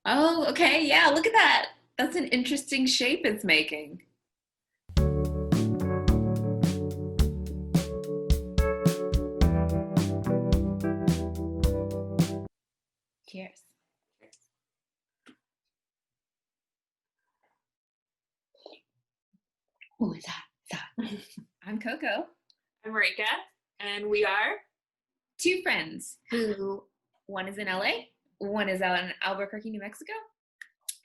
Oh, okay. Yeah, look at that. That's an interesting shape it's making. Cheers. Who is that? I'm Coco. I'm Marika, and we are Two friends who one is in LA, one is out in Albuquerque, New Mexico.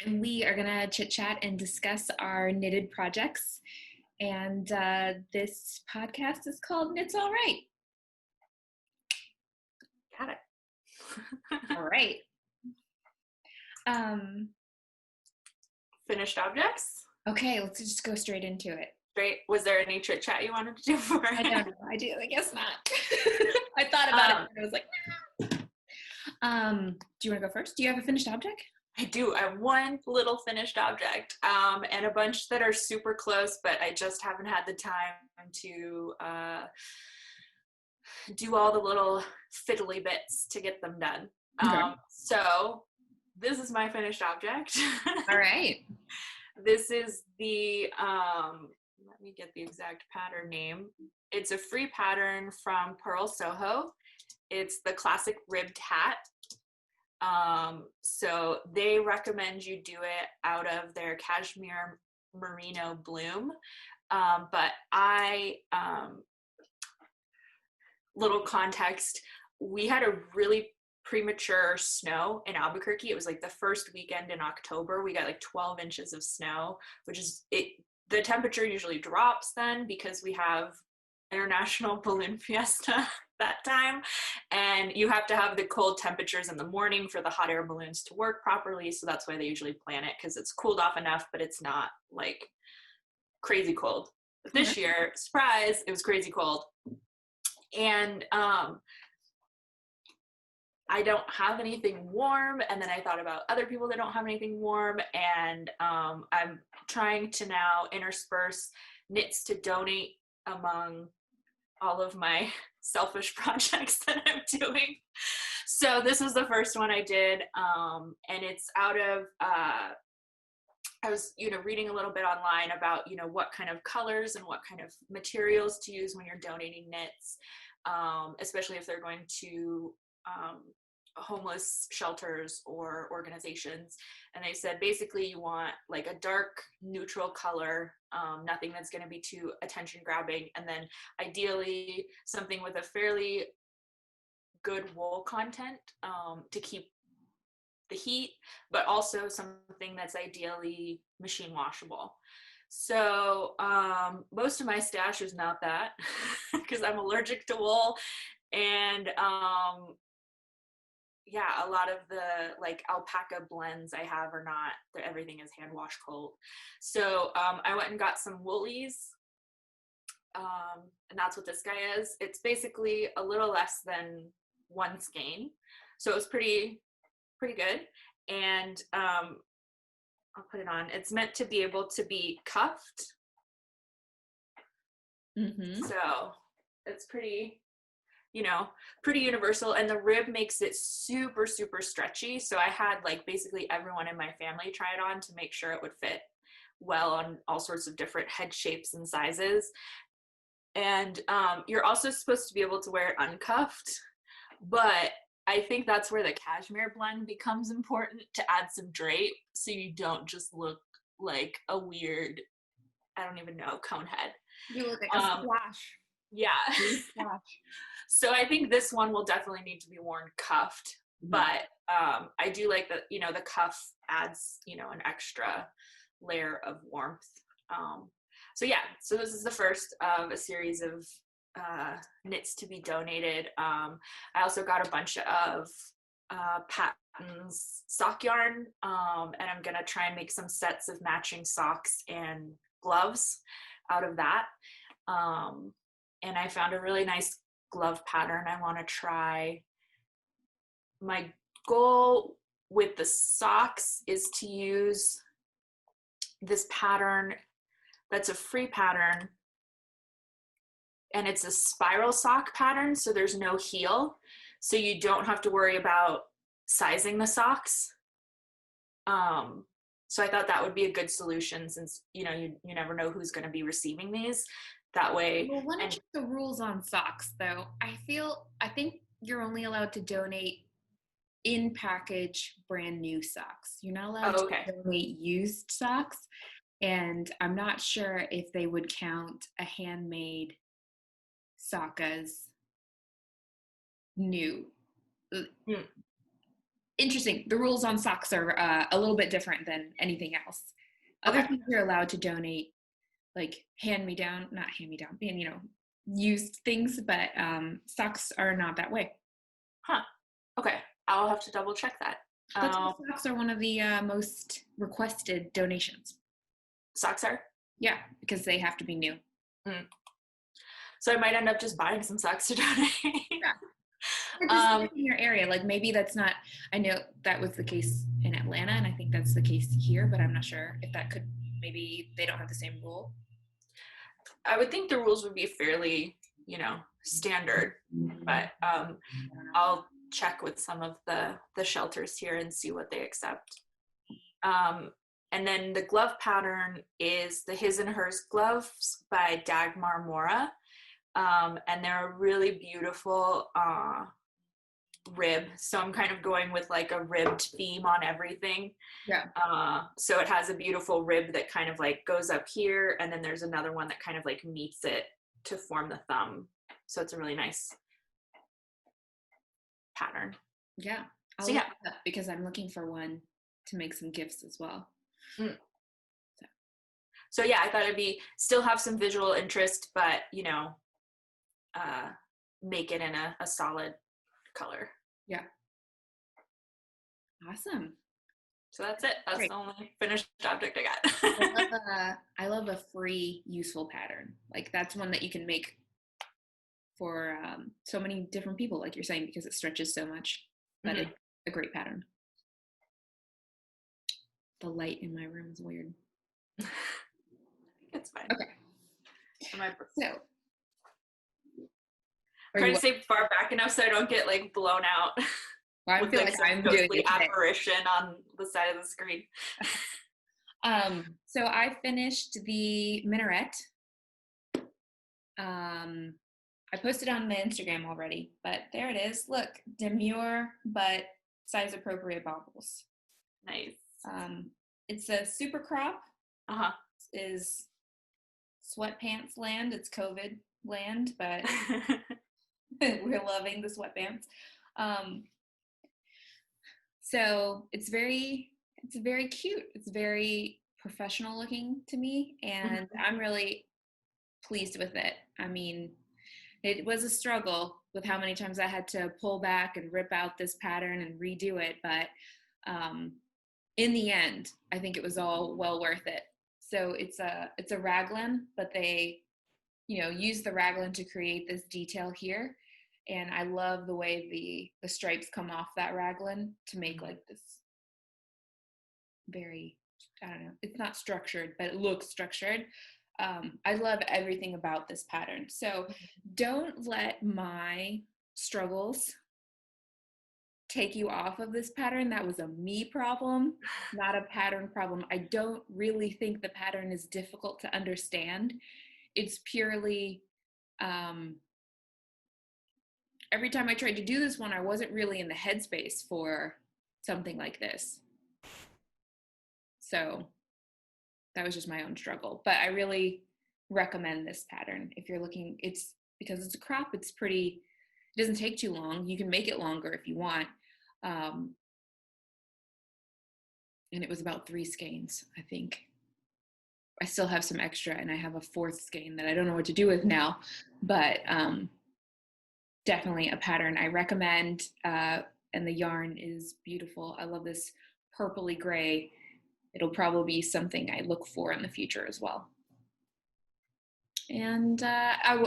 And we are going to chit chat and discuss our knitted projects. And this podcast is called Knits All Right. got it. All right. Finished objects? Okay, let's just go straight into it. Great. Was there any chit chat you wanted to do for it? I don't know. I guess not. I thought about it and I was like, do you want to go first? Do you have a finished object? I do. I have one little finished object and a bunch that are super close, but I just haven't had the time to do all the little fiddly bits to get them done. Okay. So this is my finished object. All right. This is the, let me get the exact pattern name. It's a free pattern from Purl Soho. It's the classic ribbed hat. So they recommend you do it out of their cashmere merino bloom. But little context, we had a really premature snow in Albuquerque. It was like the first weekend in October. We got like 12 inches of snow, which is the temperature usually drops then because we have International Balloon Fiesta that time, and you have to have the cold temperatures in the morning for the hot air balloons to work properly. So that's why they usually plan it, because it's cooled off enough, but it's not like crazy cold. But this year, surprise, it was crazy cold. And I don't have anything warm, and then I thought about other people that don't have anything warm, and I'm trying to now intersperse knits to donate among all of my selfish projects that I'm doing. So this was the first one I did, and it's out of I was reading a little bit online about what kind of colors and what kind of materials to use when you're donating knits, especially if they're going to homeless shelters or organizations. And they said basically you want like a dark neutral color, nothing that's going to be too attention grabbing, and then ideally something with a fairly good wool content to keep the heat, but also something that's ideally machine washable. So most of my stash is not that because I'm allergic to wool, and yeah, a lot of the like alpaca blends I have are not, everything is hand wash cold. So I went and got some woolies, and that's what this guy is. It's basically a little less than one skein, so it was pretty good. And I'll put it on. It's meant to be able to be cuffed. So it's pretty universal, and the rib makes it super, super stretchy. So I had like basically everyone in my family try it on to make sure it would fit well on all sorts of different head shapes and sizes. And you're also supposed to be able to wear it uncuffed, but I think that's where the cashmere blend becomes important, to add some drape so you don't just look like a weird, I don't even know, cone head. You look like a splash. Yeah. So I think this one will definitely need to be worn cuffed, but I do like that, the cuff adds, an extra layer of warmth. So yeah, so this is the first of a series of knits to be donated. I also got a bunch of Patton's sock yarn, and I'm gonna try and make some sets of matching socks and gloves out of that. And I found a really nice glove pattern I want to try. My goal with the socks is to use this pattern that's a free pattern, and it's a spiral sock pattern, so there's no heel, so you don't have to worry about sizing the socks. So I thought that would be a good solution since, you know, you never know who's going to be receiving these that way. Well, let me check the rules on socks, though. I think you're only allowed to donate in package brand new socks. You're not allowed to donate used socks. And I'm not sure if they would count a handmade sock as new. Interesting. The rules on socks are a little bit different than anything else. Other things you're allowed to donate, like not hand-me-down, and, you know, used things, but socks are not that way. Huh. Okay. I'll have to double check that. But socks are one of the most requested donations. Socks are? Yeah, because they have to be new. So I might end up just buying some socks to donate. Yeah. Or just in your area. Like maybe that's not, I know that was the case in Atlanta, and I think that's the case here, but I'm not sure if that could, maybe they don't have the same rule. I would think the rules would be fairly, you know, standard, but I'll check with some of the shelters here and see what they accept. And then the glove pattern is the His and Hers gloves by Dagmar Mora. And they're a really beautiful rib. So I'm kind of going with like a ribbed theme on everything. Yeah. So it has a beautiful rib that kind of like goes up here, and then there's another one that kind of like meets it to form the thumb. So it's a really nice pattern. Yeah. I'll look it up because I'm looking for one to make some gifts as well. So yeah, I thought it'd still have some visual interest, but, you know, make it in a solid color. Yeah. Awesome. So that's it. That's Great. The only finished object I got. I love a free useful pattern. Like that's one that you can make for so many different people, like you're saying, because it stretches so much. But it's a great pattern. The light in my room is weird. It's fine. Okay. So I'm trying to stay far back enough so I don't get like blown out. Well, I feel like I'm doing it apparition on the side of the screen. So I finished the Minaret. I posted on the Instagram already, but there it is. Look, demure but size appropriate bobbles. Nice. It's a super crop. Is sweatpants land. It's COVID land, but we're loving the sweatpants. So it's very cute. It's very professional looking to me, and I'm really pleased with it. I mean, it was a struggle with how many times I had to pull back and rip out this pattern and redo it, but in the end, I think it was all well worth it. So it's a raglan, but they, you know, use the raglan to create this detail here. And I love the way the stripes come off that raglan to make like this very, I don't know, it's not structured, but it looks structured. I love everything about this pattern. So don't let my struggles take you off of this pattern. That was a me problem, not a pattern problem. I don't really think the pattern is difficult to understand. It's purely, every time I tried to do this one, I wasn't really in the headspace for something like this. So that was just my own struggle. But I really recommend this pattern. If you're looking, it's because it's a crop, it's pretty, it doesn't take too long. You can make it longer if you want. And it was about 3 skeins, I think. I still have some extra, and I have a 4th skein that I don't know what to do with now, but definitely a pattern I recommend. And the yarn is beautiful. I love this purpley gray. It'll probably be something I look for in the future as well. And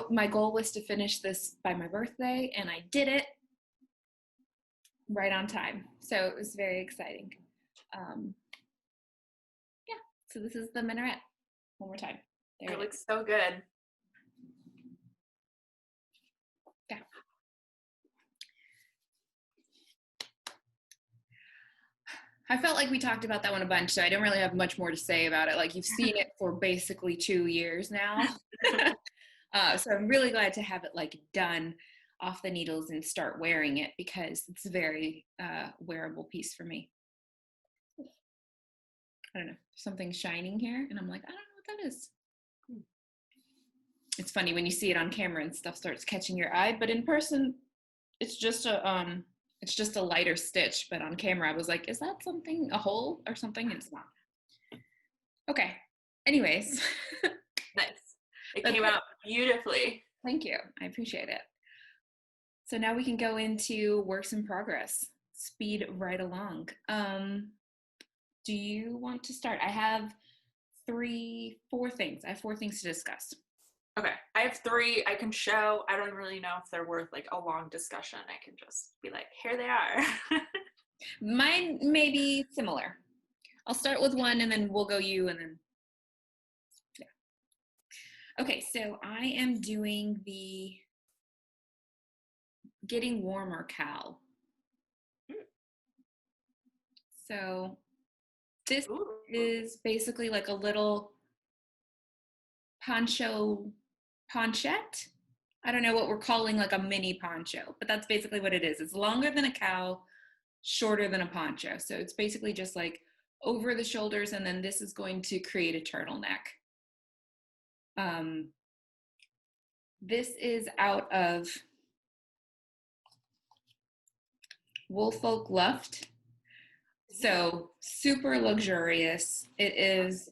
my goal was to finish this by my birthday, and I did it right on time. So it was very exciting. Yeah, so this is the Minaret. One more time. There it looks so good. Yeah. I felt like we talked about that one a bunch, so I don't really have much more to say about it. Like, you've seen it for basically 2 years now. So I'm really glad to have it like done off the needles and start wearing it, because it's a very wearable piece for me. I don't know, something shining here, and I'm like, I don't know what that is. It's funny when you see it on camera and stuff starts catching your eye, but in person, it's just a lighter stitch. But on camera, I was like, is that something, a hole or something? And it's not. Okay. Anyways. Nice. It came out beautifully. Thank you. I appreciate it. So now we can go into works in progress. Speed right along. Do you want to start? I have 4 things. I have 4 things to discuss. Okay. I have 3 I can show. I don't really know if they're worth like a long discussion. I can just be like, here they are. Mine may be similar. I'll start with one and then we'll go you and then, yeah. Okay, so I am doing the Getting Warmer cowl. So this is basically like a little ponchette. I don't know what we're calling like a mini poncho, but that's basically what it is. It's longer than a cowl, shorter than a poncho. So it's basically just like over the shoulders, and then this is going to create a turtleneck. This is out of Woolfolk Luft. So super luxurious. It is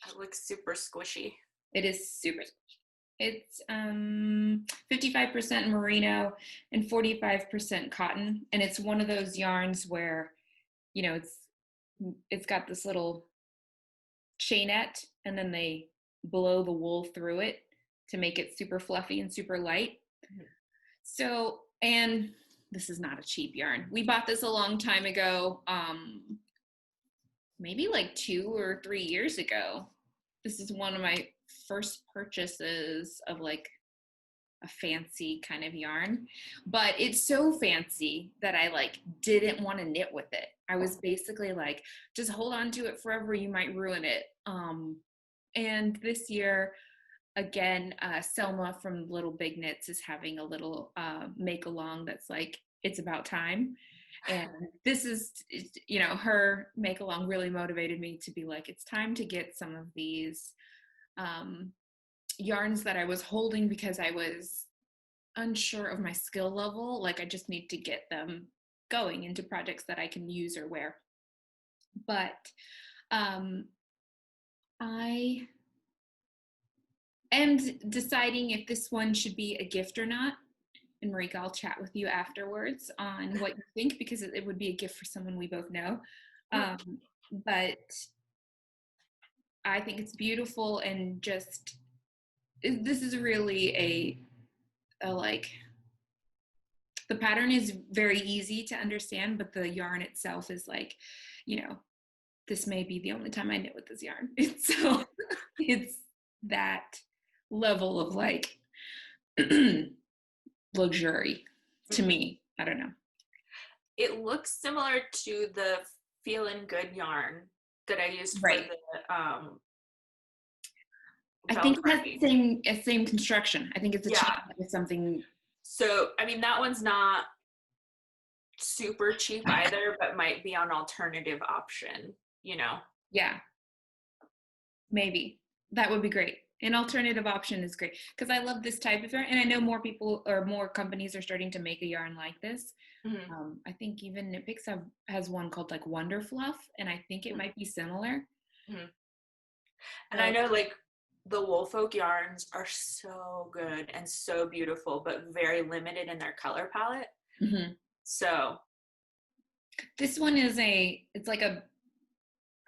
It looks super squishy. It is super squishy. It's 55% merino and 45% cotton, and it's one of those yarns where, you know, it's got this little chainette, and then they blow the wool through it to make it super fluffy and super light. Mm-hmm. So, and this is not a cheap yarn. We bought this a long time ago, maybe like 2 or 3 years ago. This is one of my first purchases of like a fancy kind of yarn, but it's so fancy that I like didn't want to knit with it. I was basically like, just hold on to it forever, you might ruin it. And this year, again, Selma from Little Big Knits is having a little make along that's like, it's about time. And this is, you know, her make along really motivated me to be like, it's time to get some of these yarns that I was holding because I was unsure of my skill level. Like, I just need to get them going into projects that I can use or wear. But I am deciding if this one should be a gift or not. And Marika, I'll chat with you afterwards on what you think, because it would be a gift for someone we both know. But I think it's beautiful, and just, this is really a like, the pattern is very easy to understand, but the yarn itself is like, you know, this may be the only time I knit with this yarn. So it's that level of like luxury to me. I don't know. It looks similar to the Feelin' Good yarn that I used for the I think it has the same construction. I think it's a chain with something. So, I mean, that one's not super cheap either, but might be an alternative option, you know? Yeah. Maybe. That would be great. An alternative option is great, because I love this type of yarn, and I know more people or more companies are starting to make a yarn like this. Mm-hmm. I think even Knit Picks has one called like Wonder Fluff, and I think it might be similar. Mm-hmm. And I know like the Woolfolk yarns are so good and so beautiful, but very limited in their color palette. Mm-hmm. So this one is it's like a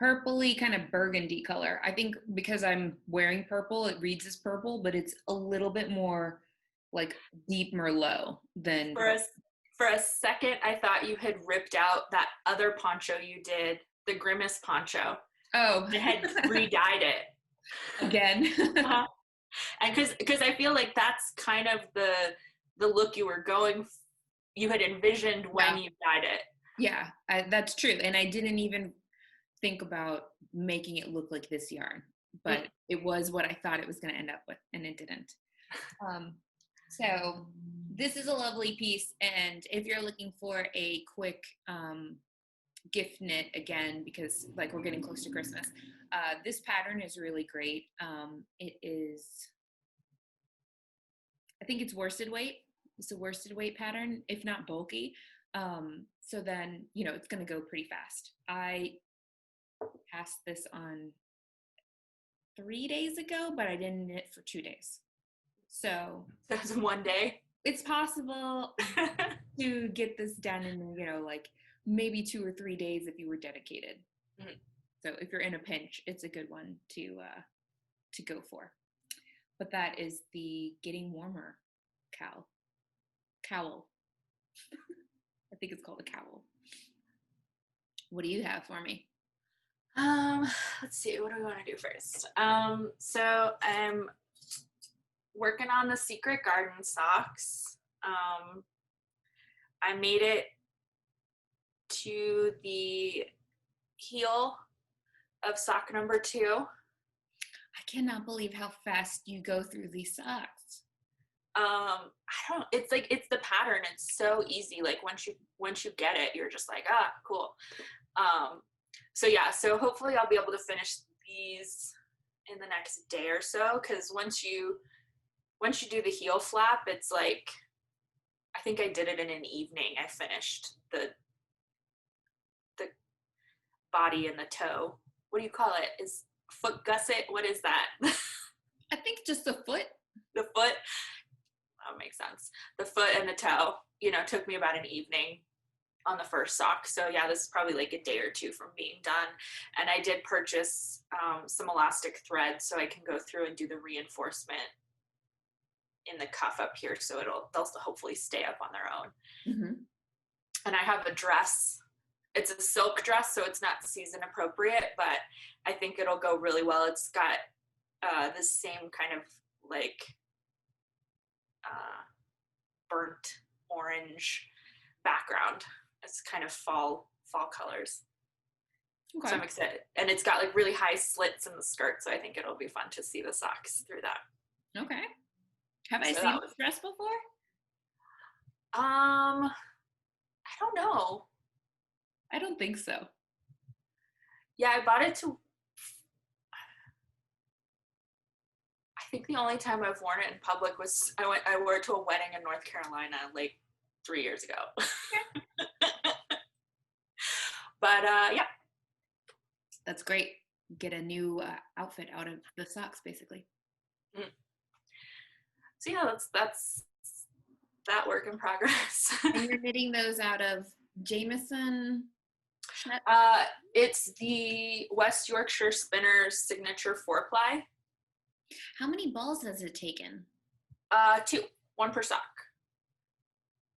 purpley kind of burgundy color. I think because I'm wearing purple, it reads as purple, but it's a little bit more like deep Merlot than. For a second, I thought you had ripped out that other poncho you did, the Grimace poncho. Oh. And had re-dyed it. Again. Uh-huh. And because I feel like that's kind of the look you were you had envisioned when you dyed it. Yeah, that's true. And I didn't even think about making it look like this yarn, but Mm. it was what I thought it was going to end up with, and it didn't. So this is a lovely piece, and if you're looking for a quick gift knit, again, because like we're getting close to Christmas, this pattern is really great. It is, I think it's worsted weight. It's a worsted weight pattern, if not bulky. So then, you know, it's going to go pretty fast. I passed this on 3 days ago, but I didn't knit for 2 days. So That's one day. it's possible to get this done in, you know, like maybe 2 or 3 days if you were dedicated. Mm-hmm. So if you're in a pinch, it's a good one to go for. But that is the Getting Warmer cowl. I think it's called a cowl. What do you have for me? Let's see, what do we want to do first? So I'm working on the Secret Garden socks. I made it to the heel of sock number 2. I cannot believe how fast you go through these socks. It's like, it's the pattern. It's so easy. Like once you get it, you're just like, ah, cool. So yeah, so hopefully I'll be able to finish these in the next day or so. Cause once you do the heel flap, it's like, I think I did it in an evening. I finished the body and the toe. What do you call it? Is foot gusset? What is that? I think just the foot. The foot. That makes sense. The foot and the toe, you know, took me about an evening on the first sock. So yeah, this is probably like a day or 2 from being done. And I did purchase some elastic thread so I can go through and do the reinforcement in the cuff up here, so they'll hopefully stay up on their own. Mm-hmm. And I have a dress. It's a silk dress, so it's not season appropriate, but I think it'll go really well. It's got the same kind of like burnt orange background. It's kind of fall colors. Okay. So I'm excited. And it's got like really high slits in the skirt, so I think it'll be fun to see the socks through that. Okay. Have I seen this dress before? I don't know. I don't think so. Yeah, I bought it to, I think the only time I've worn it in public was I wore it to a wedding in North Carolina like 3 years ago. But yeah. That's great. Get a new outfit out of the socks, basically. Mm. So yeah, that's that work in progress. And you're knitting those out of Jameson? It's the West Yorkshire Spinners signature 4-ply. How many balls has it taken? 2, 1 per sock.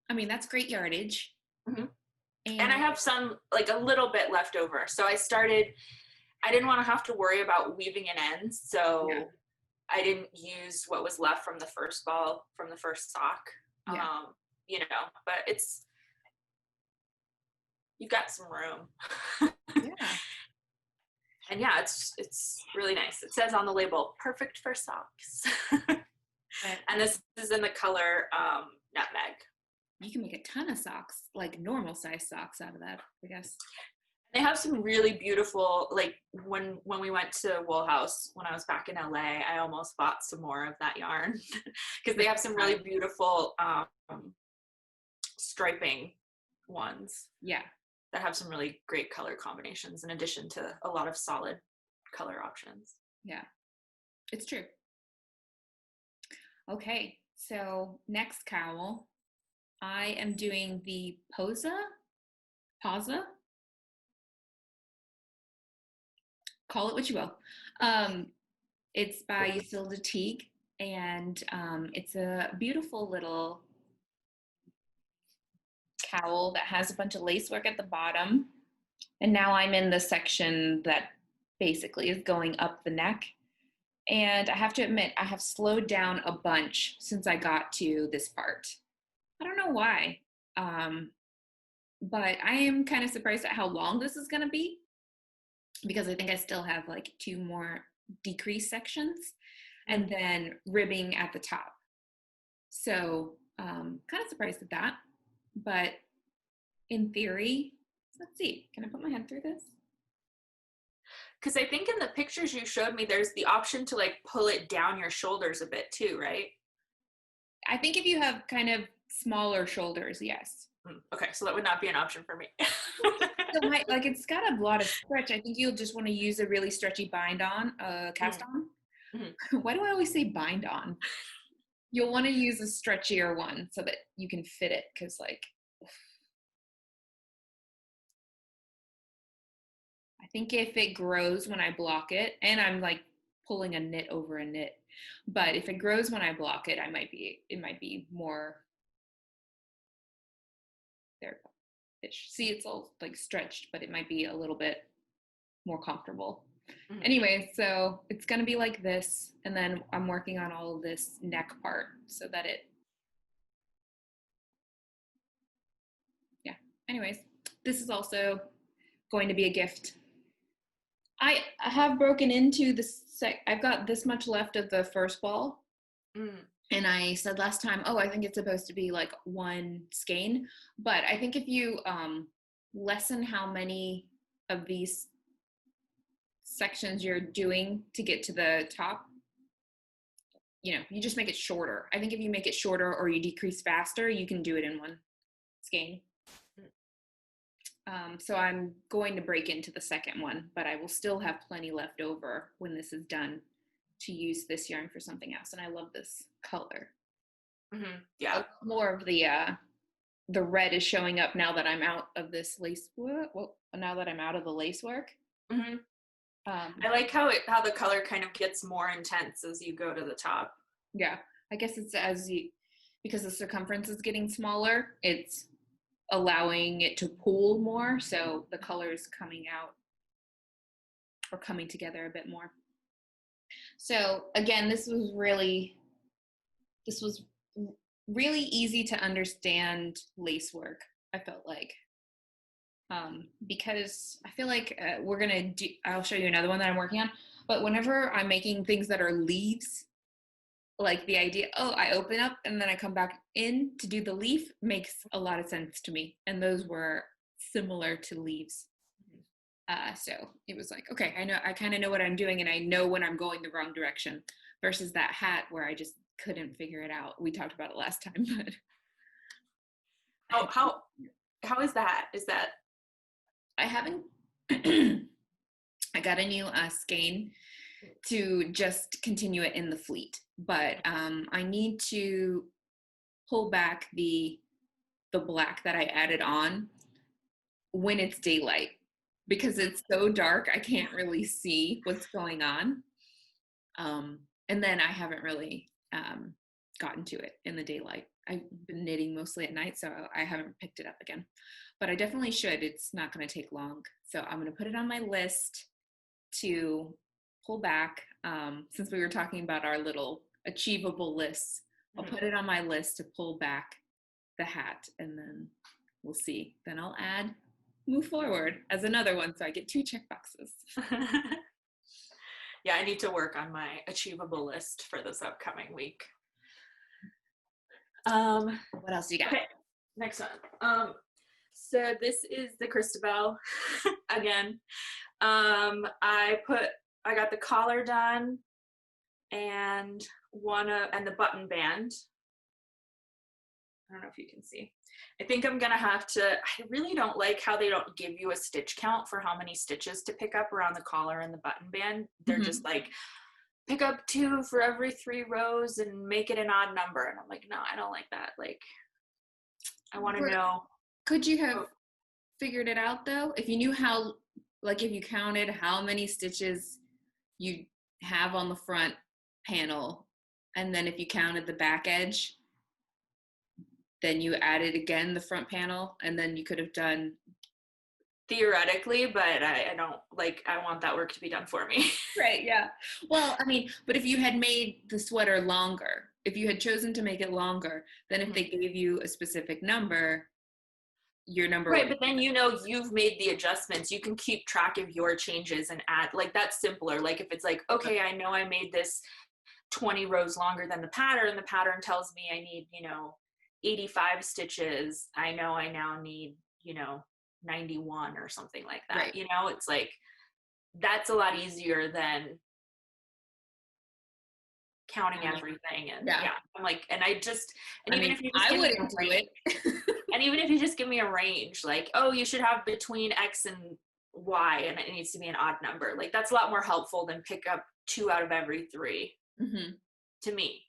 I mean, that's great yardage. Mm-hmm. And I have some, like a little bit left over. So I didn't want to have to worry about weaving in ends. So yeah. I didn't use what was left from the first ball, from the first sock. Yeah. You know, but you've got some room. Yeah. And yeah, it's really nice. It says on the label, perfect for socks. Right. And this is in the color Nutmeg. You can make a ton of socks, like normal size socks out of that, I guess. They have some really beautiful, like when we went to Wool House, when I was back in LA, I almost bought some more of that yarn because they have some really beautiful striping ones. Yeah. That have some really great color combinations in addition to a lot of solid color options. Yeah, it's true. Okay, so next cowl, I am doing the Poza. Call it what you will. It's by Ysolda Teague, and it's a beautiful little cowl that has a bunch of lace work at the bottom. And now I'm in the section that basically is going up the neck. And I have to admit, I have slowed down a bunch since I got to this part. I don't know why. but I am kind of surprised at how long this is going to be, because I think I still have like 2 more decrease sections and then ribbing at the top. So kind of surprised at that, but in theory, let's see, can I put my head through this? Because I think in the pictures you showed me, there's the option to like pull it down your shoulders a bit too, right? I think if you have kind of smaller shoulders, yes. Okay, so that would not be an option for me. So like it's got a lot of stretch. I think you'll just want to use a really stretchy bind on, cast on. Mm-hmm. Why do I always say bind on? You'll want to use a stretchier one so that you can fit it, because like, I think if it grows when I block it, and I'm like pulling a knit over a knit, but if it grows when I block it, it might be more there-ish. See, it's all like stretched, but it might be a little bit more comfortable. Mm-hmm. Anyway, so it's going to be like this, and then I'm working on all of this neck part so that anyways, this is also going to be a gift. I have broken into I've got this much left of the first ball. And I said last time, I think it's supposed to be like 1 skein. But I think if you lessen how many of these sections you're doing to get to the top, you just make it shorter. I think if you make it shorter or you decrease faster, you can do it in 1 skein. So I'm going to break into the second one, but I will still have plenty left over when this is done to use this yarn for something else. And I love this color. Mm-hmm. Yeah. More of the red is showing up now that I'm out of this lace work. Well, now that I'm out of the lace work. Mm-hmm. I like how the color kind of gets more intense as you go to the top. Yeah. I guess it's because the circumference is getting smaller, it's allowing it to pool more, so the color is coming out or coming together a bit more. So again, this was really easy to understand lace work, I felt like, because I feel like I'll show you another one that I'm working on, but whenever I'm making things that are leaves, like the idea, I open up and then I come back in to do the leaf makes a lot of sense to me. And those were similar to leaves. So it was like, okay, I kind of know what I'm doing, and I know when I'm going the wrong direction, versus that hat where I just couldn't figure it out. We talked about it last time, but. How is that? I haven't, I got a new skein to just continue it in the fleet, but I need to pull back the black that I added on when it's daylight, because it's so dark I can't really see what's going on, and then I haven't really gotten to it in the daylight. I've been knitting mostly at night, so I haven't picked it up again, but I definitely should. It's not going to take long, so I'm going to put it on my list to pull back. Since we were talking about our little achievable lists, I'll put it on my list to pull back the hat, and then we'll see. Then I'll move forward as another one, so I get 2 check boxes. Yeah, I need to work on my achievable list for this upcoming week. What else do you got? Okay, next one. So this is the Cristabel again. I got the collar done and the button band. I don't know if you can see. I think I'm gonna have to. I really don't like how they don't give you a stitch count for how many stitches to pick up around the collar and the button band. They're just like, pick up 2 for every 3 rows and make it an odd number. And I'm like, no, I don't like that. Like, I want to know. Could you have figured it out though? If you knew how, like if you counted how many stitches you have on the front panel, and then if you counted the back edge, then you added again the front panel, and then you could have done. Theoretically, but I don't like, I want that work to be done for me. Right, yeah. Well, I mean, but if you had made the sweater longer, if you had chosen to make it longer, then if they gave you a specific number, your number Right, one. but then you've made the adjustments. You can keep track of your changes and add, like, that's simpler. Like if it's like, okay, I know I made this 20 rows longer than the pattern tells me I need, 85 stitches. I know I now need, 91 or something like that. Right. It's like, that's a lot easier than counting everything. And I'm like, and I mean, if you just I wouldn't do it. And even if you just give me a range, like, oh, you should have between X and Y, and it needs to be an odd number. Like, that's a lot more helpful than pick up 2 out of every 3 to me.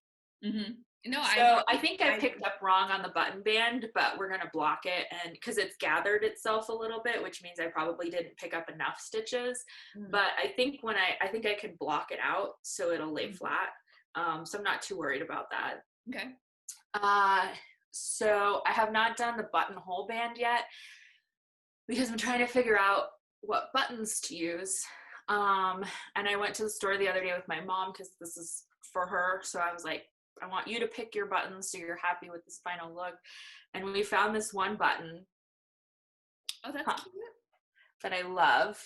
No, so I think I picked up wrong on the button band, but we're going to block it. And because it's gathered itself a little bit, which means I probably didn't pick up enough stitches. But I think I think I can block it out so it'll lay flat. So I'm not too worried about that. Okay. So I have not done the buttonhole band yet because I'm trying to figure out what buttons to use. And I went to the store the other day with my mom because this is for her. So I was like, I want you to pick your buttons so you're happy with this final look. And we found this one button. Oh, that's cute. That I love.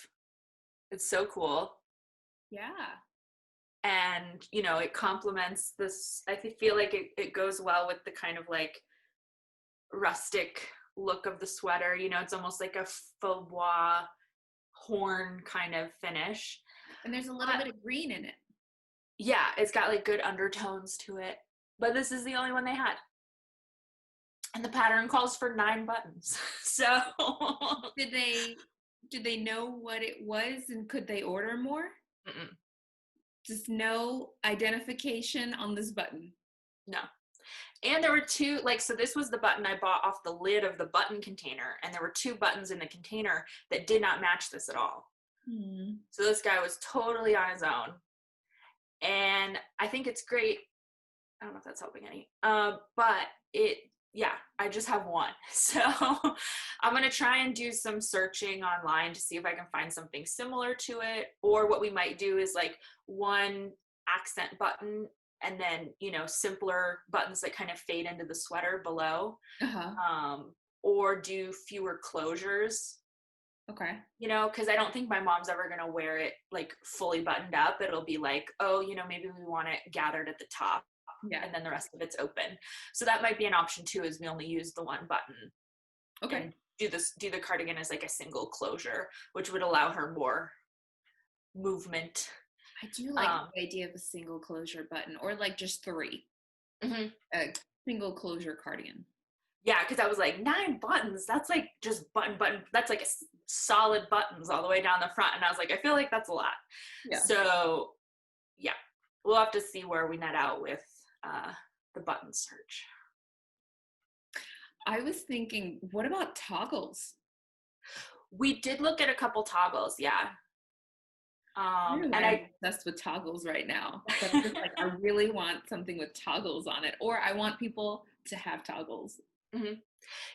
It's so cool. Yeah. And, it complements this. I feel like it goes well with the kind of like rustic look of the sweater. It's almost like a faux bois horn kind of finish. And there's a little bit of green in it. Yeah, it's got like good undertones to it. But this is the only one they had. And the pattern calls for 9 buttons. So did they know what it was, and could they order more? Just no identification on this button. No. And there were 2, so this was the button I bought off the lid of the button container, and there were 2 buttons in the container that did not match this at all. So this guy was totally on his own. And I think it's great. I don't know if that's helping any. But I just have one. So I'm going to try and do some searching online to see if I can find something similar to it. Or what we might do is like one accent button and then, simpler buttons that kind of fade into the sweater below. Or do fewer closures. Okay. Because I don't think my mom's ever going to wear it like fully buttoned up. It'll be like, oh, maybe we want it gathered at the top. Yeah. And then the rest of it's open. So that might be an option too, is we only use the one button. Okay. And do the cardigan as like a single closure, which would allow her more movement. I do like the idea of a single closure button, or like just 3. A single closure cardigan. Yeah, because I was like, 9 buttons, that's like just button. That's like a solid buttons all the way down the front. And I was like, I feel like that's a lot. Yeah. So yeah, we'll have to see where we net out with the button search. I was thinking, what about toggles? We did look at a couple toggles, yeah. And I'm obsessed with toggles right now. So I'm just like, I really want something with toggles on it, or I want people to have toggles.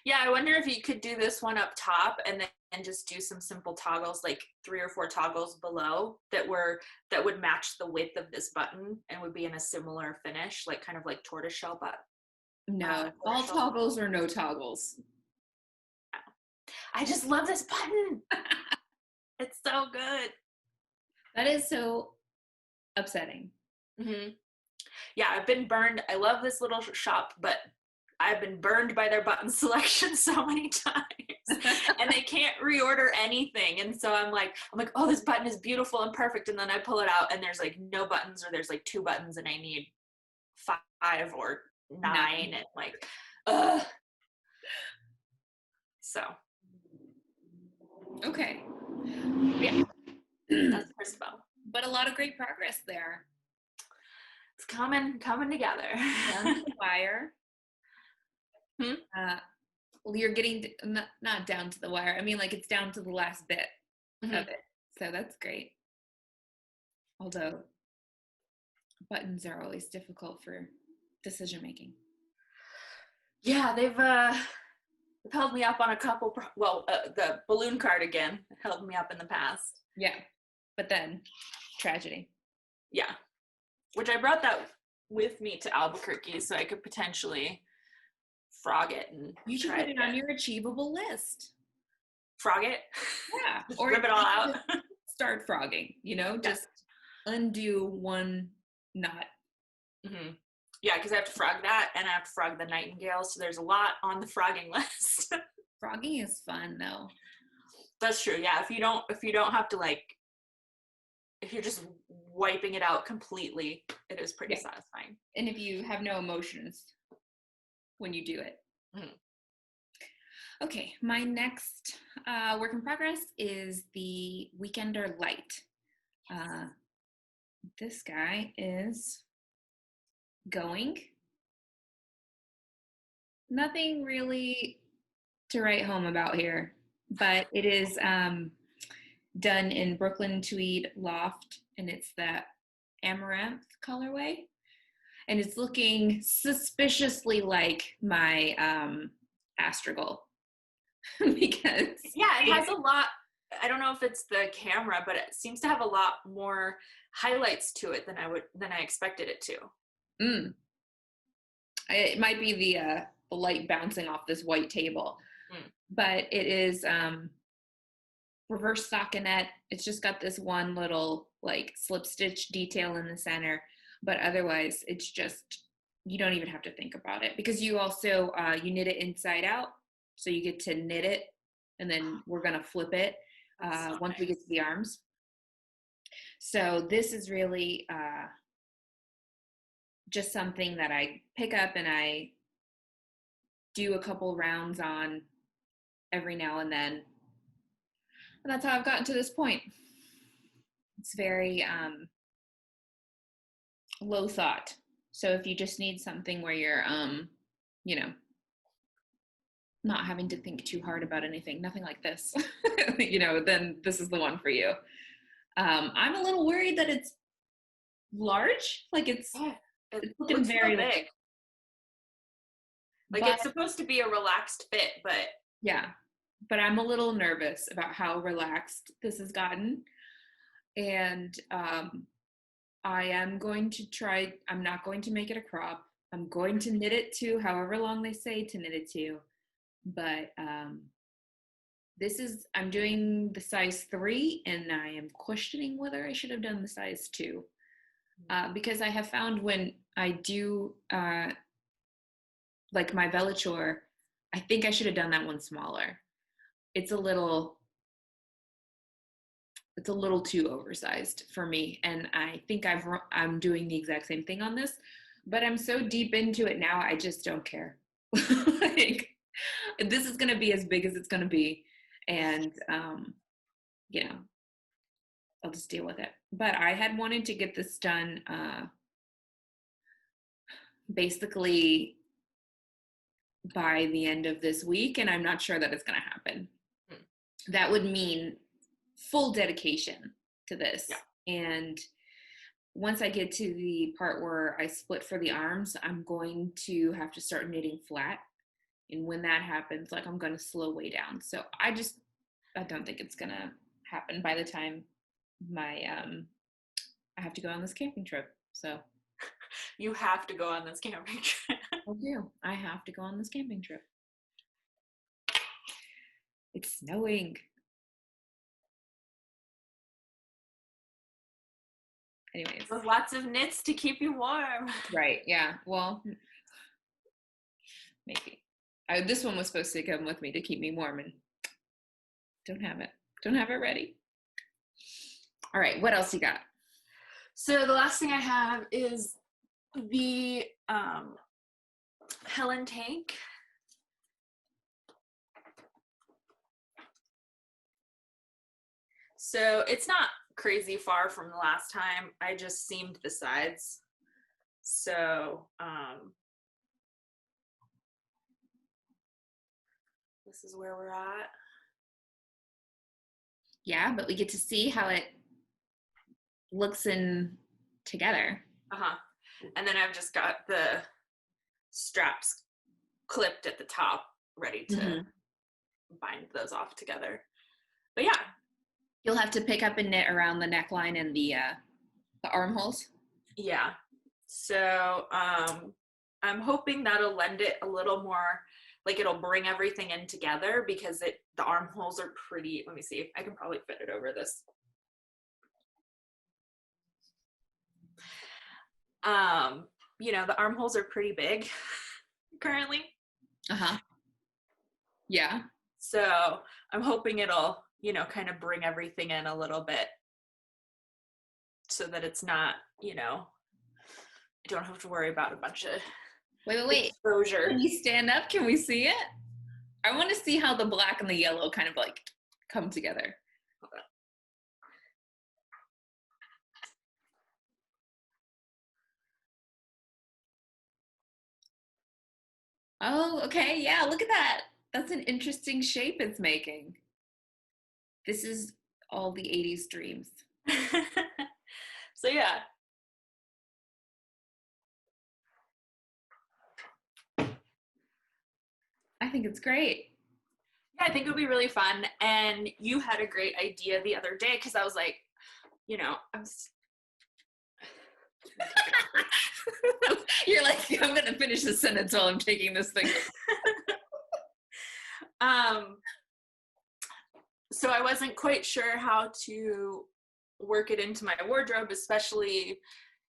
Yeah, I wonder if you could do this one up top and then just do some simple toggles, like 3 or 4 toggles below that would match the width of this button and would be in a similar finish, like kind of like tortoiseshell button. No, all toggles or no toggles. I just love this button. It's so good. That is so upsetting. Yeah, I've been burned. I love this little shop, but I've been burned by their button selection so many times, and they can't reorder anything. And so I'm like, oh, this button is beautiful and perfect. And then I pull it out and there's like no buttons, or there's like 2 buttons and I need 5 or 9 and like, ugh. So. Okay. Yeah. That's Cristabel. But a lot of great progress there. It's coming together. Down to the wire. You're getting not down to the wire. I mean, like, it's down to the last bit of it. So that's great. Although buttons are always difficult for decision making. Yeah, they've held me up on a couple. The balloon cardigan held me up in the past. Yeah, but then tragedy. Yeah, which I brought that with me to Albuquerque so I could potentially frog it and you should put it on your achievable list. Frog it? Yeah. Just rip it all out. Start frogging, just undo one knot. Mm-hmm. Yeah, because I have to frog that and I have to frog the nightingale, so there's a lot on the frogging list. Frogging is fun though. That's true. Yeah, if you don't have to if you're just wiping it out completely, it is pretty satisfying. And if you have no emotions when you do it. Mm-hmm. Okay, my next work in progress is the Weekender Light. This guy is going. Nothing really to write home about here, but it is done in Brooklyn Tweed Loft, and it's that amaranth colorway. And it's looking suspiciously like my astragal. Because it has a lot. I don't know if it's the camera, but it seems to have a lot more highlights to it than I expected it to. It might be the light bouncing off this white table, but it is reverse stockinette. It's just got this one little slip stitch detail in the center, but otherwise it's just, you don't even have to think about it, because you also you knit it inside out. So you get to knit it, and then we're going to flip it once we get to the arms. So this is really just something that I pick up and I do a couple rounds on every now and then. And that's how I've gotten to this point. It's very low thought. So if you just need something where you're, not having to think too hard about anything, nothing like this, then this is the one for you. I'm a little worried that it's large. It's looking very big. It's supposed to be a relaxed fit, but yeah, but I'm a little nervous about how relaxed this has gotten. And I am going to try, I'm not going to make it a crop. I'm going to knit it to however long they say to knit it to. But I'm doing the size 3, and I am questioning whether I should have done the size 2. Because I have found when I do my Velature, I think I should have done that one smaller. It's a little too oversized for me, and I think I'm doing the exact same thing on this, but I'm so deep into it now, I just don't care. This is going to be as big as it's going to be, and I'll just deal with it. But I had wanted to get this done basically by the end of this week, and I'm not sure that it's going to happen. That would mean full dedication to this. Yeah. And once I get to the part where I split for the arms, I'm going to have to start knitting flat. And when that happens, I'm going to slow way down. So I don't think it's going to happen by the time I have to go on this camping trip. So you have to go on this camping trip. I do. I have to go on this camping trip. It's snowing. Anyways. With lots of knits to keep you warm. Right. Yeah. Well, maybe. This one was supposed to come with me to keep me warm, and don't have it. Don't have it ready. All right. What else you got? So the last thing I have is the Helen tank. So it's not crazy far from the last time. I just seamed the sides. So this is where we're at. Yeah, but we get to see how it looks in together. And then I've just got the straps clipped at the top, ready to bind those off together. But yeah. You'll have to pick up and knit around the neckline and the armholes. Yeah. So I'm hoping that'll lend it a little more like it'll bring everything in together because the armholes are pretty, let me see, I can probably fit it over this. You know, the armholes are pretty big currently. Yeah. So I'm hoping it'll, you know, kind of bring everything in a little bit so that it's not, you know, I don't have to worry about a bunch of Wait. exposure. Can you stand up? Can we see it? I want to see how the black and the yellow kind of like come together. Okay. Oh, okay. Yeah, look at that. That's an interesting shape it's making. This is all the 80s dreams. So yeah. I think it's great. Yeah, I think it would be really fun. And you had a great idea the other day because I was like, you know, You're like, I'm going to finish the sentence while I'm taking this thing. So I wasn't quite sure how to work it into my wardrobe, especially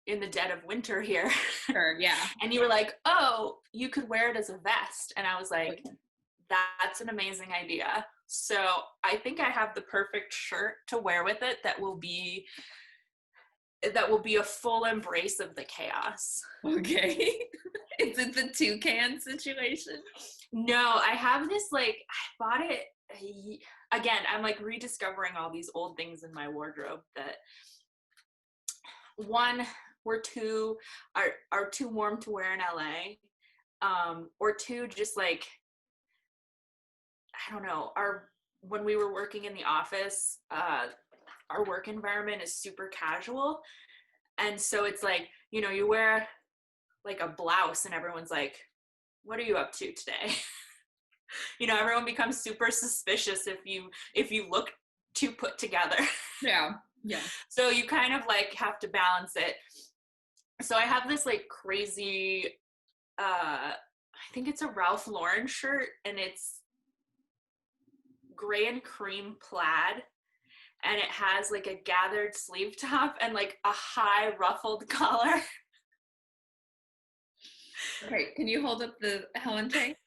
in the dead of winter here. Sure, yeah. And you were like, oh, you could wear it as a vest. And I was like, that's an amazing idea. So I think I have the perfect shirt to wear with it that will be a full embrace of the chaos. Okay. Is it the toucan situation? No, I have this, like, I bought it, again, I'm like rediscovering all these old things in my wardrobe that, one, are too warm to wear in LA, or two, just like, I don't know, when we were working in the office, our work environment is super casual. And so it's like, you know, you wear like a blouse and everyone's like, what are you up to today? You know, everyone becomes super suspicious if you look too put together. Yeah. So you kind of like have to balance it. So I have this like crazy, I think it's a Ralph Lauren shirt, and it's gray and cream plaid. And it has like a gathered sleeve top and like a high ruffled collar. Okay, can you hold up the Helen tank?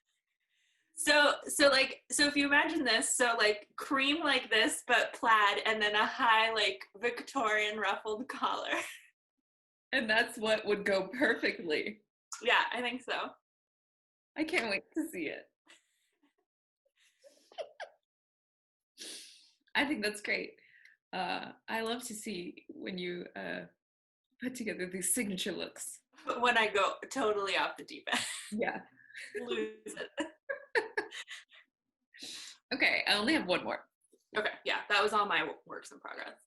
So if you imagine this, so like cream like this, but plaid, and then a high like Victorian ruffled collar. And that's what would go perfectly. Yeah, I think so. I can't wait to see it. I think that's great. I love to see when you put together these signature looks. When I go totally off the deep end. Yeah. Lose it. Okay, I only have one more. Okay, yeah, that was all my works in progress.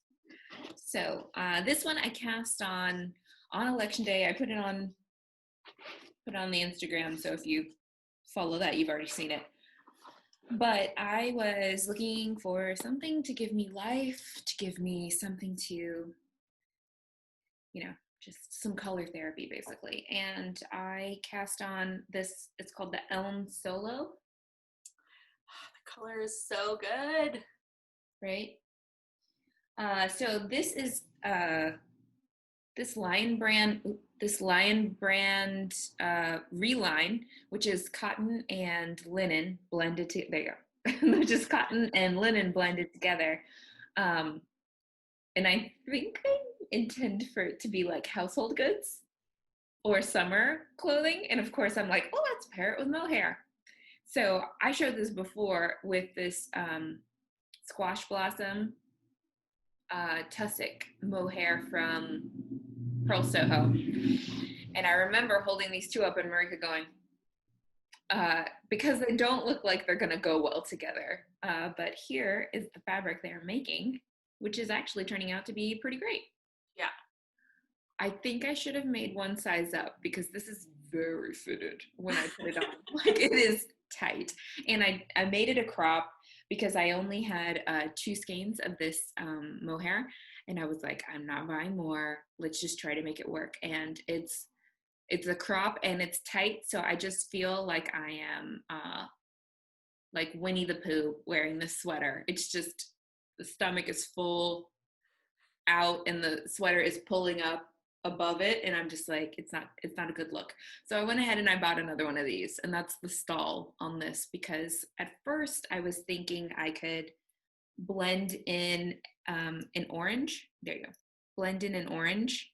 So this one I cast on election day. I put it on the Instagram, so if you follow that, you've already seen it. But I was looking for something to give me life, to give me something to, you know, just some color therapy, basically. And I cast on this, it's called the Elm Solo. The color is so good. Right? So this is this Lion brand Reline, which is cotton and linen blended together. There you go. Which is cotton and linen blended together. And I think I intend for it to be like household goods or summer clothing. And of course I'm like, oh, let's pair it with mohair. So I showed this before with this squash blossom tussock mohair from Purl Soho. And I remember holding these two up and Marika going, because they don't look like they're gonna go well together. But here is the fabric they're making, which is actually turning out to be pretty great. Yeah. I think I should have made one size up because this is very fitted when I put it on. Like it is tight. And I made it a crop because I only had 2 skeins of this mohair. And I was like, I'm not buying more. Let's just try to make it work. And it's It's a crop and it's tight, so I just feel like I am like Winnie the Pooh wearing this sweater. It's just the stomach is full out and the sweater is pulling up above it, and I'm just like, it's not a good look. So I went ahead and I bought another one of these, and that's the stall on this, because at first I was thinking I could blend in an orange. There you go. Blend in an orange.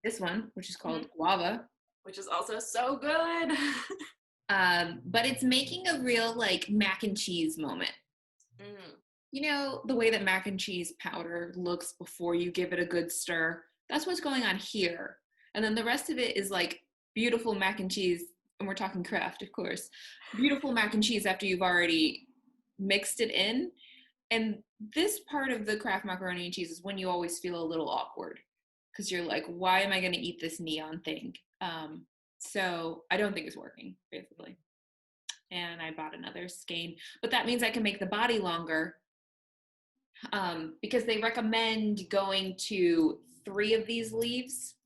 This one, which is called Guava, which is also so good. But it's making a real like mac and cheese moment. You know, the way that mac and cheese powder looks before you give it a good stir. That's what's going on here. And then the rest of it is like beautiful mac and cheese, and we're talking Kraft, of course. Beautiful mac and cheese after you've already mixed it in. And this part of the Kraft macaroni and cheese is when you always feel a little awkward, because you're like, why am I going to eat this neon thing? So I don't think it's working, basically. And I bought another skein, but that means I can make the body longer, because they recommend going to 3 of these leaves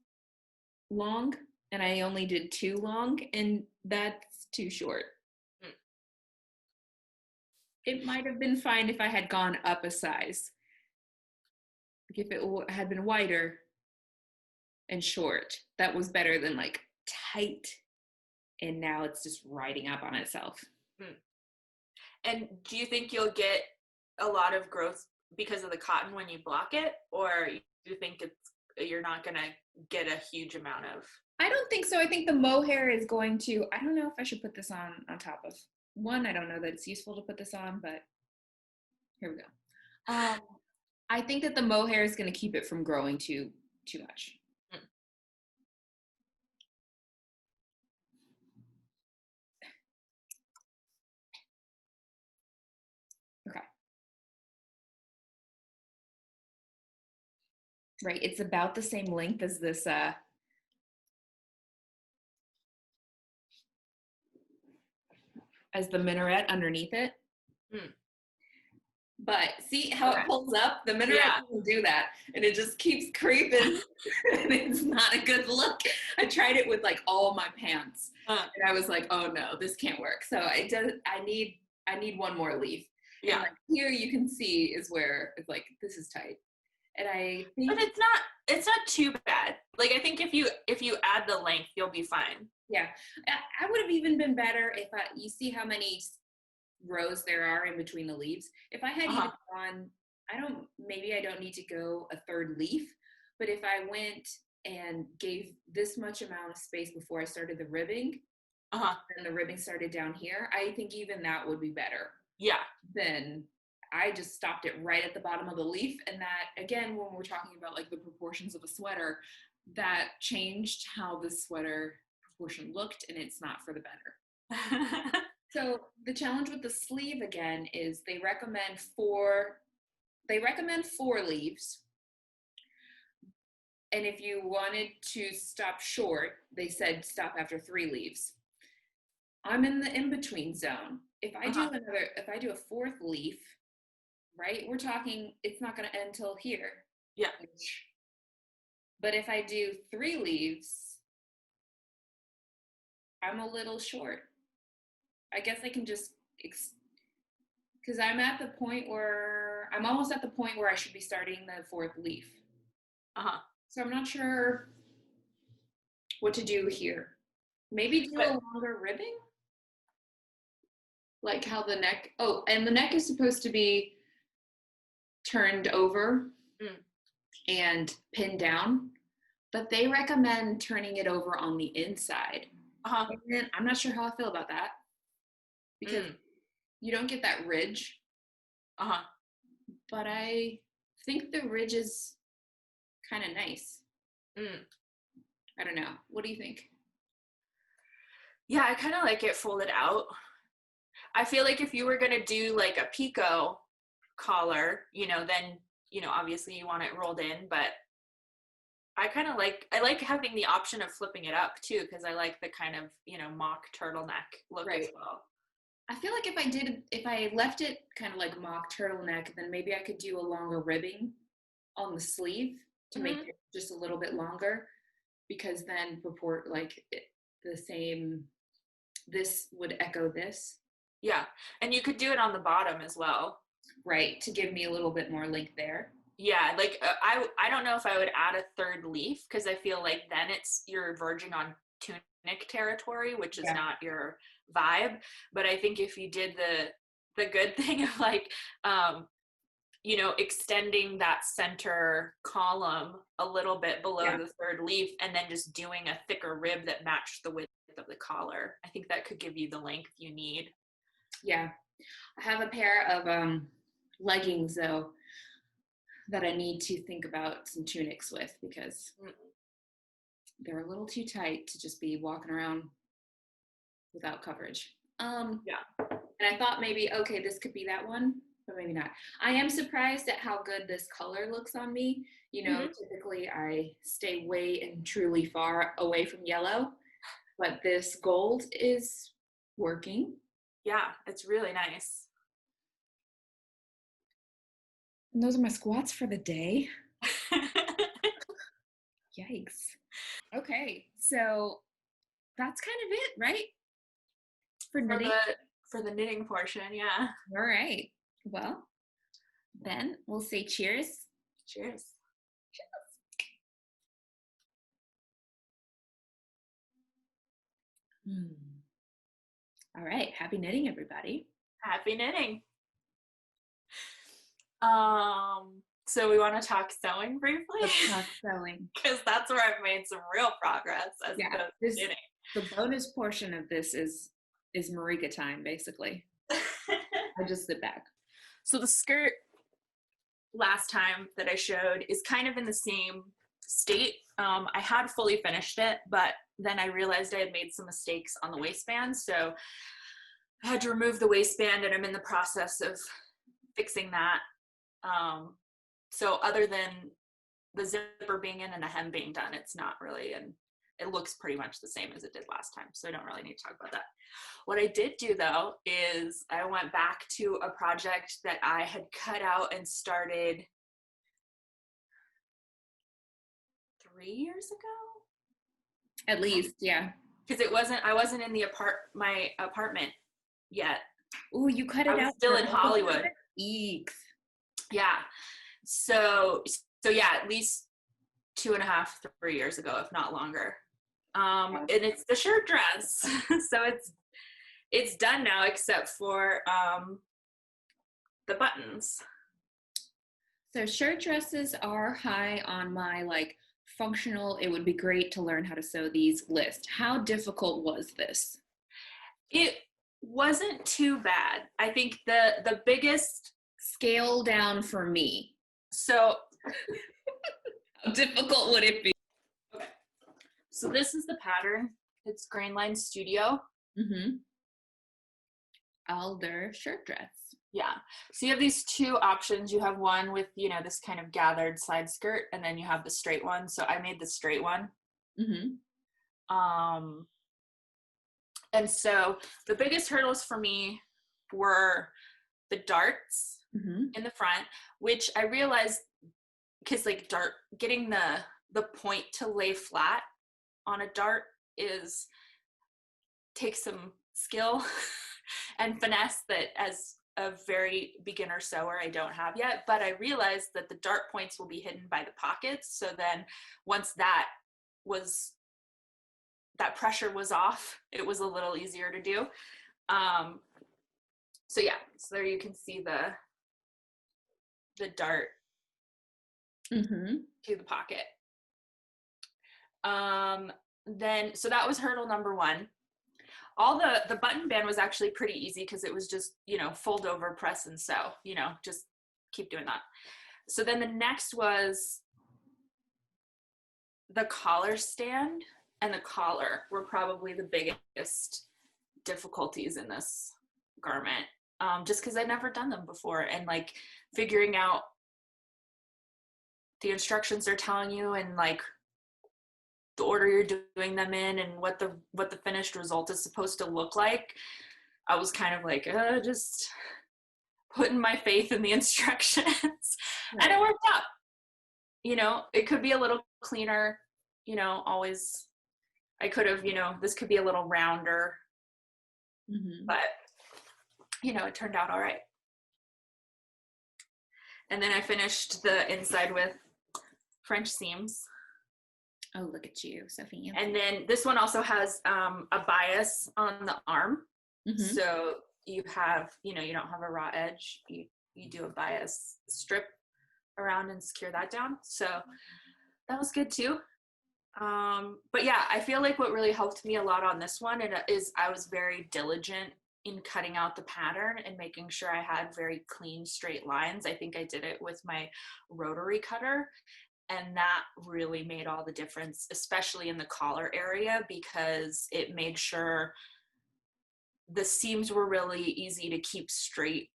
long, and I only did 2 long, and that's too short. It might have been fine if I had gone up a size. Like if it had been wider and short, that was better than like tight, and now it's just riding up on itself. And do you think you'll get a lot of growth because of the cotton when you block it, or do you think you're not gonna get a huge amount of? I don't think so. I think the mohair is going to, I don't know if I should put this on top of one. I don't know that it's useful to put this on, but here we go. I think that the mohair is going to keep it from growing too much. Okay. Right, it's about the same length as this as the minaret underneath it. But see how it pulls up? The minaret doesn't do that, and it just keeps creeping, and it's not a good look. I tried it with like all my pants, and I was like, oh no, this can't work. So I need one more leaf. Yeah. And like here you can see is where it's like, this is tight. And I think, but it's not too bad. Like I think if you add the length, you'll be fine. Yeah, I would have even been better if you see how many rows there are in between the leaves. If I had even gone, maybe I don't need to go a 3rd leaf, but if I went and gave this much amount of space before I started the ribbing, and the ribbing started down here, I think even that would be better. Yeah. Then I just stopped it right at the bottom of the leaf, and that, again, when we're talking about like the proportions of a sweater, that changed how the sweater proportion looked, and it's not for the better. So the challenge with the sleeve, again, is they recommend 4 leaves, and if you wanted to stop short, they said stop after 3 leaves. I'm in the in-between zone. If I do a 4th leaf, right, we're talking, it's not going to end till here. Yeah. But if I do 3 leaves, I'm a little short. I guess I can just, because I'm almost at the point where I should be starting the 4th leaf. So I'm not sure what to do here. Maybe do a longer ribbing? Like how the neck, and the neck is supposed to be turned over and pinned down, but they recommend turning it over on the inside. And I'm not sure how I feel about that, because you don't get that ridge. But I think the ridge is kind of nice. I don't know. What do you think? Yeah, I kind of like it folded out. I feel like if you were going to do like a picot collar, then, obviously you want it rolled in, but I like having the option of flipping it up too, because I like the kind of, mock turtleneck look as well. I feel like if I left it kind of like mock turtleneck, then maybe I could do a longer ribbing on the sleeve to make it just a little bit longer. because then the same, this would echo this. Yeah, and you could do it on the bottom as well. Right, to give me a little bit more length there. Yeah, like I don't know if I would add a third leaf, because I feel like then you're verging on tunic territory, which is not your vibe. But I think if you did the good thing of like extending that center column a little bit below the third leaf, and then just doing a thicker rib that matched the width of the collar, I think that could give you the length you need. Yeah, I have a pair of leggings though that I need to think about some tunics with, because they're a little too tight to just be walking around without coverage. And I thought maybe, okay, this could be that one, but maybe not. I am surprised at how good this color looks on me. Typically I stay way and truly far away from yellow, but this gold is working. Yeah, it's really nice. And those are my squats for the day. Yikes. Okay, so that's kind of it, right? For knitting? For the knitting portion, yeah. All right. Well, then we'll say cheers. Cheers. All right. Happy knitting, everybody. Happy knitting. So we want to talk sewing briefly? Let's talk sewing. Because that's where I've made some real progress as opposed to knitting. The bonus portion of this is Marika time, basically. I just sit back. So the skirt last time that I showed is kind of in the same state. I had fully finished it, but then I realized I had made some mistakes on the waistband. So I had to remove the waistband, and I'm in the process of fixing that. So other than the zipper being in and the hem being done, it's not really, and it looks pretty much the same as it did last time. So I don't really need to talk about that. What I did do though, is I went back to a project that I had cut out and started 3 years ago. At least, yeah. Because I wasn't in my apartment yet. Oh, you cut it out. I was still in Hollywood. Eeks. Yeah. So yeah, at least 2.5, 3 years ago, if not longer. And it's the shirt dress. So it's done now, except for the buttons. So shirt dresses are high on my functional, it would be great to learn how to sew these list. How difficult was this? It wasn't too bad. I think the biggest scale down for me. So how difficult would it be? Okay. So this is the pattern. It's Grainline Studio. Alder shirt dress. Yeah. So you have these two options. You have one with, this kind of gathered side skirt, and then you have the straight one. So I made the straight one. And so the biggest hurdles for me were the darts in the front, which I realized, because getting the point to lay flat on a dart takes some skill and finesse that as a very beginner sewer I don't have yet. But I realized that the dart points will be hidden by the pockets. So then once that pressure was off, it was a little easier to do. So yeah, so there you can see the dart to the pocket. Then, so that was hurdle number one. All the button band was actually pretty easy, because it was just, fold over, press and sew, just keep doing that. So then the next was the collar stand and the collar were probably the biggest difficulties in this garment. Just because I'd never done them before, and figuring out the instructions they're telling you, and the order you're doing them in, and what the finished result is supposed to look like. I was kind of just putting my faith in the instructions. Right. And it worked out. It could be a little cleaner, you know, always, I could have, you know, this could be a little rounder, but, you know, it turned out all right. And then I finished the inside with French seams. Oh, look at you, Sophie. And then this one also has a bias on the arm. So you have, you know, you don't have a raw edge. You do a bias strip around and secure that down. So that was good too. But yeah, I feel like what really helped me a lot on this one is I was very diligent in cutting out the pattern and making sure I had very clean, straight lines. I think I did it with my rotary cutter, and that really made all the difference, especially in the collar area, because it made sure the seams were really easy to keep straight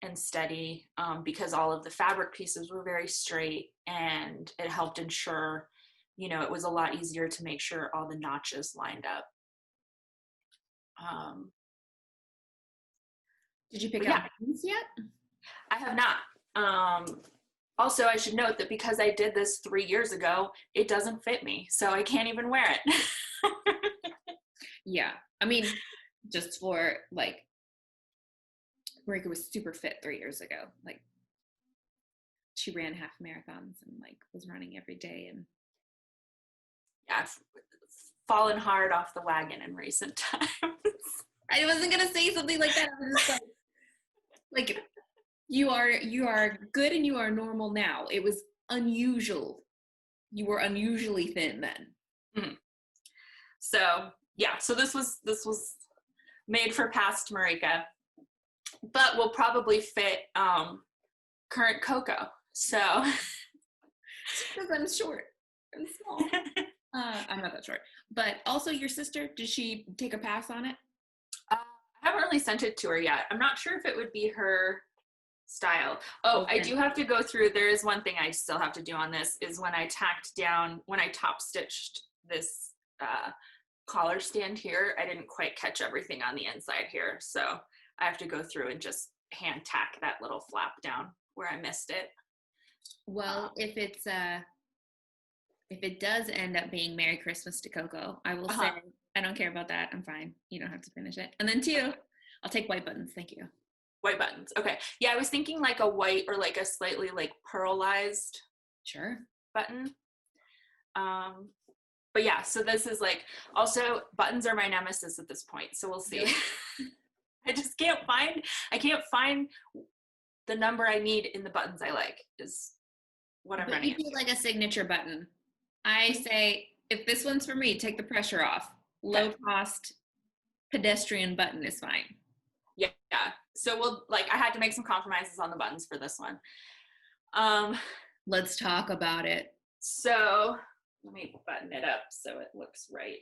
and steady, because all of the fabric pieces were very straight, and it helped ensure, you know, it was a lot easier to make sure all the notches lined up. Did you pick out buttons yet? I have not. Also, I should note that because I did this 3 years ago, it doesn't fit me, so I can't even wear it. Yeah, I mean, just for like, Marika was super fit 3 years ago. Like, she ran half marathons and like was running every day. And yeah, I've fallen hard off the wagon in recent times. I wasn't gonna say something like that. I was just like you are good and you are normal now. It was unusual. You were unusually thin then. So yeah, so this was made for past Marika, but will probably fit current Coco. So because I'm short, I'm small. I'm not that short. But also, your sister, did she take a pass on it? I haven't really sent it to her yet. I'm not sure if it would be her style. Oh, okay. I do have to go through, there is one thing I still have to do on this, is when I top stitched this collar stand here, I didn't quite catch everything on the inside here. So I have to go through and just hand tack that little flap down where I missed it. Well, if it does end up being Merry Christmas to Coco, I will say, I don't care about that. I'm fine. You don't have to finish it. And then 2, I'll take white buttons. Thank you. White buttons. Okay. Yeah, I was thinking like a white or like a slightly like pearlized button. But yeah, so this is like, also buttons are my nemesis at this point. So we'll see. I can't find the number I need in the buttons I like is what I'm running. You do like a signature button. I say, if this one's for me, take the pressure off. Low cost pedestrian button is fine. Yeah. So I had to make some compromises on the buttons for this one. Let's talk about it. So let me button it up so it looks right.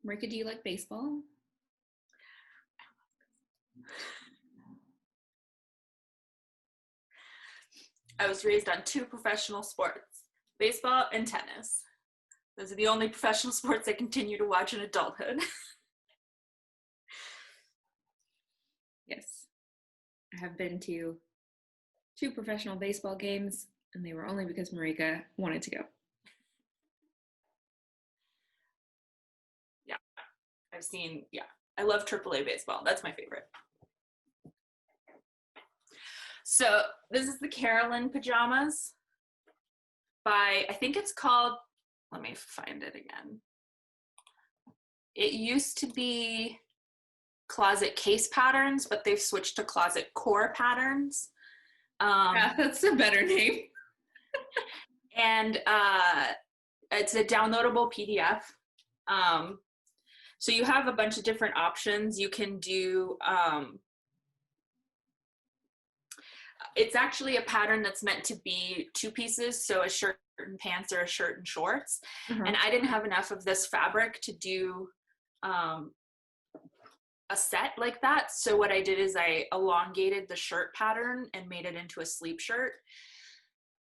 Marika, do you like baseball? I was raised on 2 professional sports, baseball and tennis. Those are the only professional sports I continue to watch in adulthood. Yes. I have been to 2 professional baseball games, and they were only because Marika wanted to go. Yeah. I love AAA baseball. That's my favorite. So this is the Carolyn pajamas by, I think it's called, let me find it again. It used to be Closet Case Patterns, but they've switched to Closet Core Patterns. Yeah, that's a better name. And it's a downloadable PDF. So you have a bunch of different options. You can do, it's actually a pattern that's meant to be 2 pieces, so a shirt and pants or a shirt and shorts. And I didn't have enough of this fabric to do a set like that. So what I did is I elongated the shirt pattern and made it into a sleep shirt.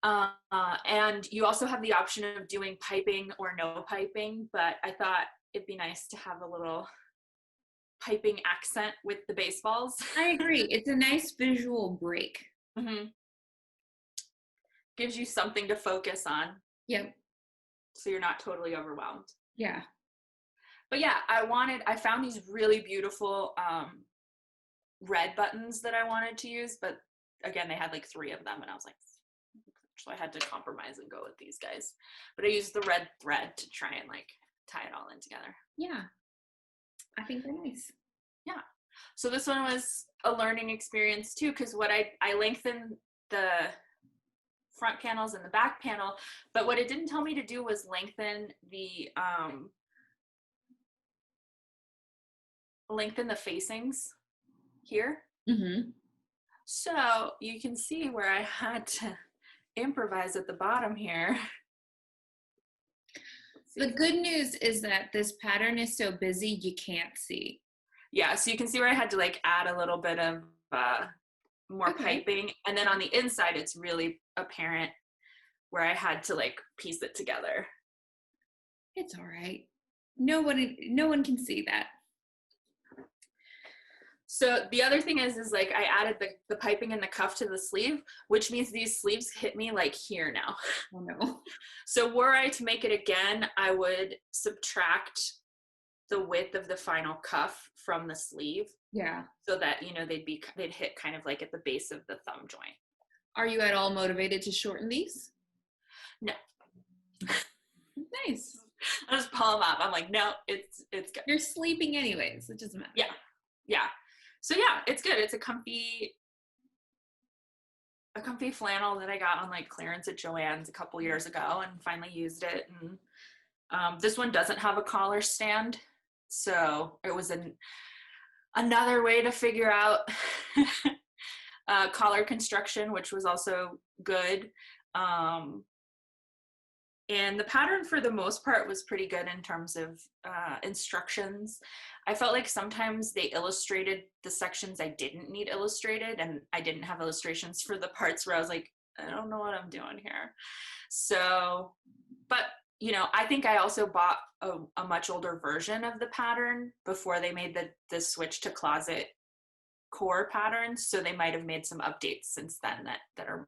And you also have the option of doing piping or no piping, but I thought it'd be nice to have a little piping accent with the baseballs. I agree. It's a nice visual break. Mm-hmm. Gives you something to focus on. Yep. So you're not totally overwhelmed. Yeah. But yeah, I found these really beautiful red buttons that I wanted to use, but again, they had like 3 of them, and I was like, so I had to compromise and go with these guys. But I used the red thread to try and like tie it all in together. Yeah. I think they're nice. Yeah. So this one was a learning experience too, because what I lengthened the front panels and the back panel, but what it didn't tell me to do was lengthen the facings here. Mm-hmm. So you can see where I had to improvise at the bottom here. The good news is that this pattern is so busy you can't see. Yeah, so you can see where I had to like add a little bit of more piping, and then on the inside it's really apparent where I had to like piece it together. It's all right. No one can see that. So the other thing is like I added the piping and the cuff to the sleeve, which means these sleeves hit me like here now. Oh no. So were I to make it again, I would subtract the width of the final cuff from the sleeve. Yeah. So that, you know, they'd hit kind of like at the base of the thumb joint. Are you at all motivated to shorten these? No. Nice. I just pull them up. I'm like, no, it's good. You're sleeping anyways. It doesn't matter. Yeah. Yeah. So yeah, it's good. It's a comfy flannel that I got on like clearance at Joann's a couple years ago and finally used it. And this one doesn't have a collar stand. So it was another way to figure out collar construction, which was also good. And the pattern for the most part was pretty good in terms of instructions. I felt like sometimes they illustrated the sections I didn't need illustrated, and I didn't have illustrations for the parts where I was like, I don't know what I'm doing here. So, but you know, I think I also bought a much older version of the pattern before they made the switch to closet core patterns. So they might have made some updates since then that are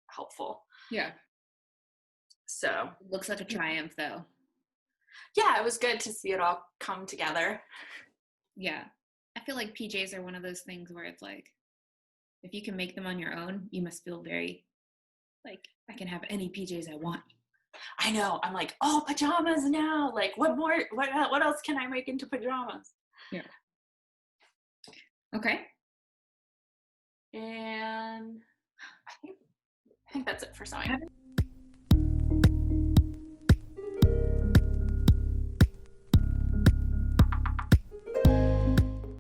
helpful. Yeah. So it looks like a triumph though. Yeah, it was good to see it all come together. Yeah. I feel like PJs are one of those things where it's like, if you can make them on your own, you must feel very like, I can have any PJs I want. I know. I'm like, oh, pajamas now. Like, what else can I make into pajamas? Yeah. Okay. And I think that's it for sewing.